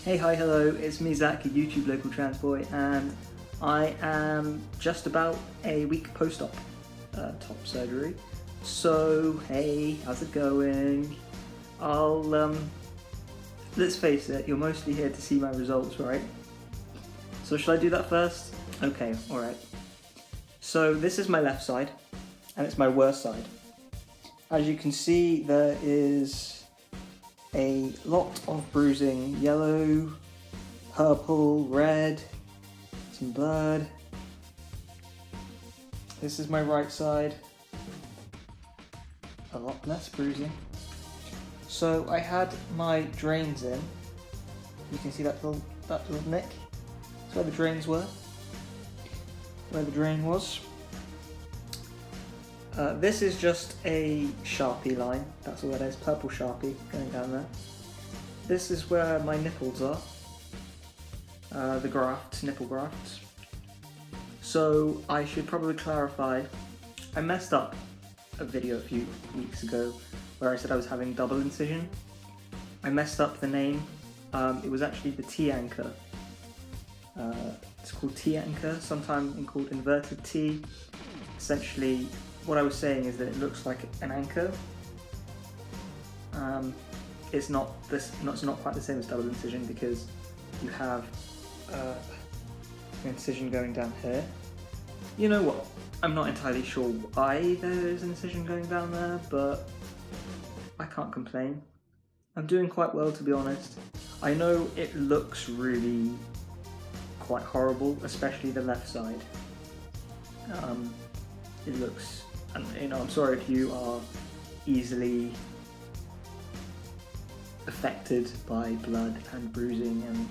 Hey, hi, hello, it's me Zach, a YouTube local trans boy, and I am just about a week post-op top surgery. So, hey, how's it going? Let's face it, you're mostly here to see my results, right? So should I do that first? Okay, alright. So this is my left side, and it's my worst side. As you can see, there is a lot of bruising, yellow, purple, red, some blood. This is my right side, a lot less bruising. So I had my drains in. You can see that little nick. That's where the drains were, where the drain was. This is just a Sharpie line, that's all that is, purple Sharpie going down there. This is where my nipples are, the grafts, nipple grafts. So I should probably clarify, I messed up a video a few weeks ago where I said I was having double incision. I messed up the name, it was actually the T-anchor. It's called T-anchor, sometimes called inverted T. Essentially, what I was saying is that it looks like an anchor. It's not quite the same as double incision because you have an incision going down here. You know what? I'm not entirely sure why there's an incision going down there, but I can't complain. I'm doing quite well, to be honest. I know it looks really quite horrible, especially the left side. It looks, and I'm sorry if you are easily affected by blood and bruising and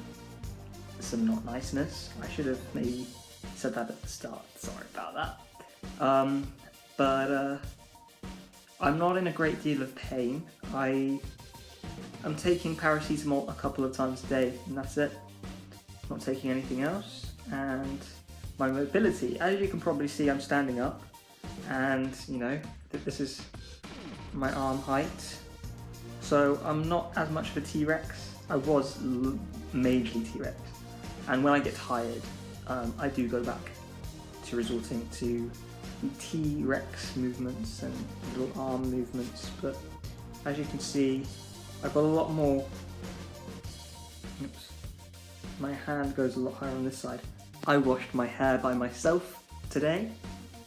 some not niceness. I should have maybe said that at the start, sorry about that. But I'm not in a great deal of pain. I'm taking paracetamol a couple of times a day and that's it. Not taking anything else. And my mobility, as you can probably see, I'm standing up. And this is my arm height, so I'm not as much of a T-Rex. I was majorly T-Rex, and when I get tired I do go back to resorting to the T-Rex movements and little arm movements, but as you can see I've got a lot more. Oops. My hand goes a lot higher on this side. I washed my hair by myself today.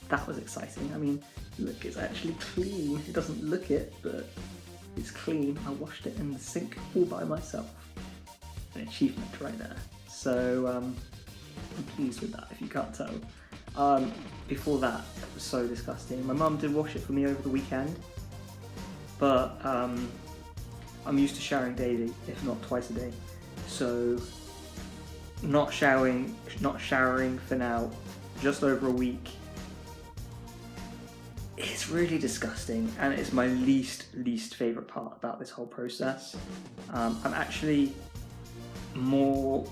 That was exciting. I mean, look, it's actually clean. It doesn't look it, but it's clean. I washed it in the sink all by myself. An achievement right there. So I'm pleased with that, if you can't tell. Before that, it was so disgusting. My mum did wash it for me over the weekend, but I'm used to showering daily, if not twice a day. So not showering for now, just over a week. It's really disgusting, and it's my least favourite part about this whole process. I'm actually more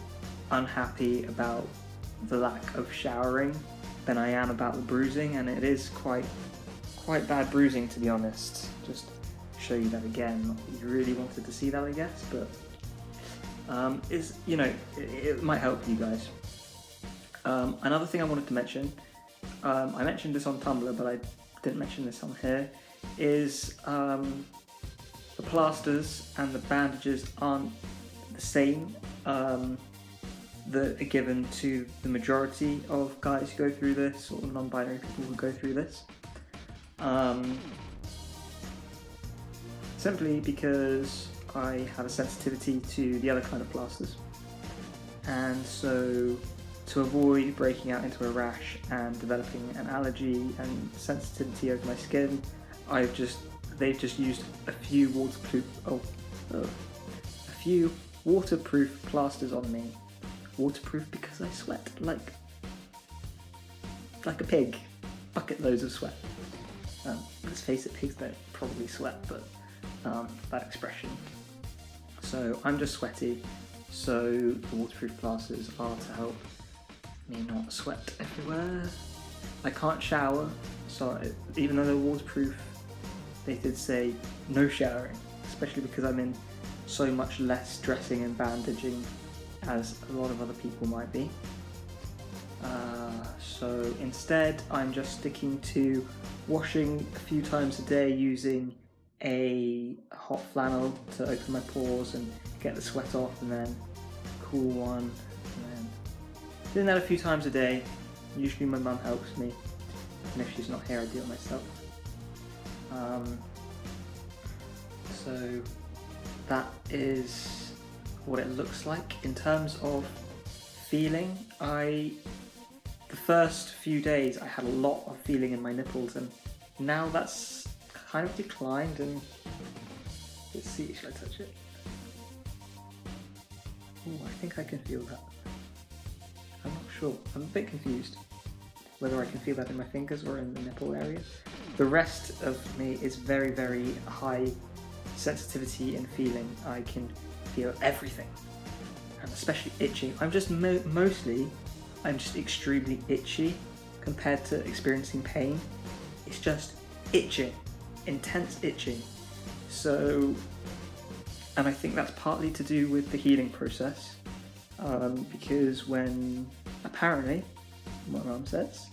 unhappy about the lack of showering than I am about the bruising, and it is quite bad bruising, to be honest. Just show you that again. Not that you really wanted to see that, I guess, but it might help you guys. Another thing I wanted to mention, I mentioned this on Tumblr, but I didn't mention this on here, is the plasters and the bandages aren't the same that are given to the majority of guys who go through this, or non-binary people who go through this. Simply because I have a sensitivity to the other kind of plasters, and so to avoid breaking out into a rash and developing an allergy and sensitivity over my skin, they've just used a few waterproof plasters on me. Waterproof because I sweat like a pig, bucket loads of sweat. Let's face it, pigs don't probably sweat, but that expression. So I'm just sweaty, so the waterproof plasters are to help me not sweat everywhere. I can't shower, so even though they're waterproof, they did say no showering, especially because I'm in so much less dressing and bandaging as a lot of other people might be. So instead I'm just sticking to washing a few times a day using a hot flannel to open my pores and get the sweat off, and then cool one, and then doing that a few times a day. Usually my mum helps me, and if she's not here I do it myself. So that is what it looks like. In terms of feeling, the first few days I had a lot of feeling in my nipples, and now that's kind of declined. And let's see, should I touch it? Oh, I think I can feel that. I'm not sure. I'm a bit confused whether I can feel that in my fingers or in the nipple area. The rest of me is very, very high sensitivity and feeling. I can feel everything, and especially itching. I'm just I'm just extremely itchy compared to experiencing pain. It's just itching, intense itching. So, and I think that's partly to do with the healing process, because when apparently, my mum says,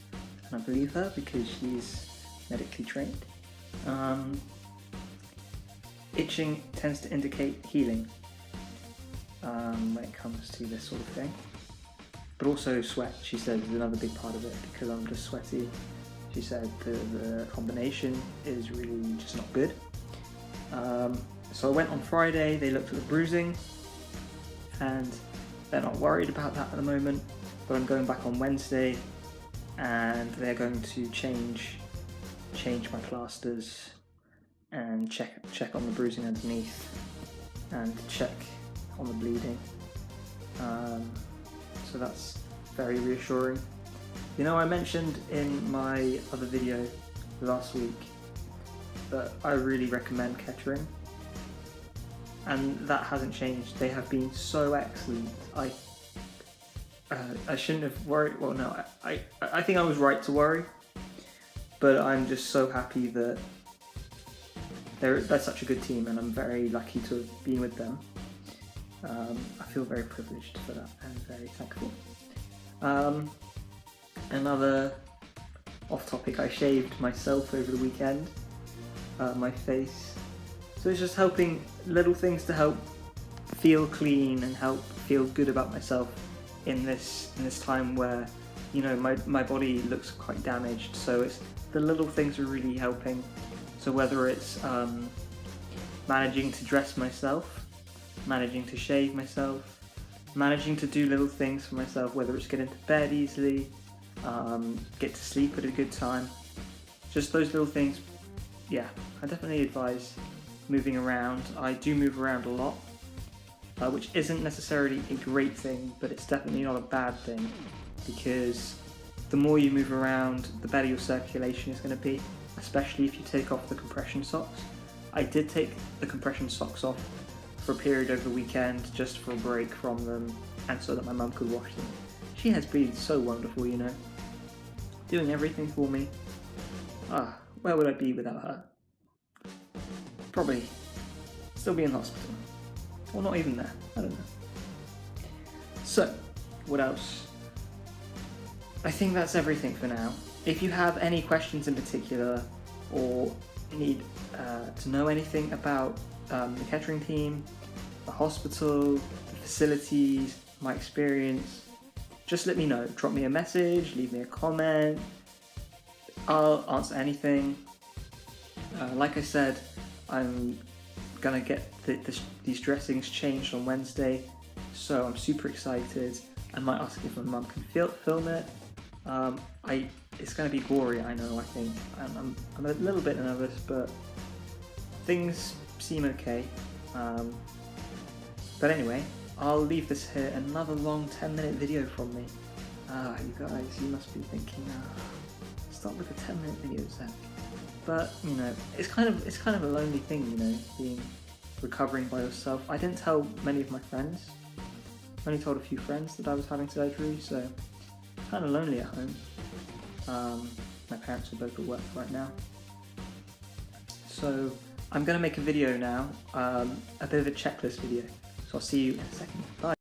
and I believe her because she's medically trained, itching tends to indicate healing when it comes to this sort of thing. But also sweat, she said, is another big part of it, because I'm just sweaty. She said the combination is really just not good. So I went on Friday, they looked at the bruising, and they're not worried about that at the moment, but I'm going back on Wednesday, and they're going to change my plasters and check on the bruising underneath and check on the bleeding. So that's very reassuring. You know, I mentioned in my other video last week that I really recommend Kettering, and that hasn't changed. They have been so excellent. I shouldn't have worried. Well, no, I think I was right to worry, but I'm just so happy that they're such a good team, and I'm very lucky to have been with them. I feel very privileged for that and very thankful. Another off topic, I shaved myself over the weekend, my face. So it's just helping, little things to help feel clean and help feel good about myself in this time where, you know, my body looks quite damaged. So it's the little things are really helping. So whether it's managing to dress myself, managing to shave myself, managing to do little things for myself, whether it's get into bed easily, get to sleep at a good time, just those little things. Yeah, I definitely advise moving around. I do move around a lot, which isn't necessarily a great thing, but it's definitely not a bad thing, because the more you move around, the better your circulation is going to be, especially if you take off the compression socks. I did take the compression socks off for a period over the weekend, just for a break from them, and so that my mum could wash them. She has been so wonderful, you know, doing everything for me. Where would I be without her? Probably still be in hospital, or not even there, I don't know. So, what else? I think that's everything for now. If you have any questions in particular, or need to know anything about the Kettering team, the hospital, the facilities, my experience, just let me know. Drop me a message, leave me a comment. I'll answer anything. Like I said, I'm gonna get these dressings changed on Wednesday, so I'm super excited. I might ask if my mum can film it. It's gonna be gory, I know. I think I'm a little bit nervous, but things seem okay. But anyway, I'll leave this here. Another long 10-minute video from me. You guys, you must be thinking, stop with the 10-minute videos then. But you know, it's kind of a lonely thing, you know, recovering by yourself. I didn't tell many of my friends. I only told a few friends that I was having surgery, so it's kind of lonely at home. My parents are both at work right now. So I'm going to make a video now, a bit of a checklist video. So I'll see you in a second. Bye.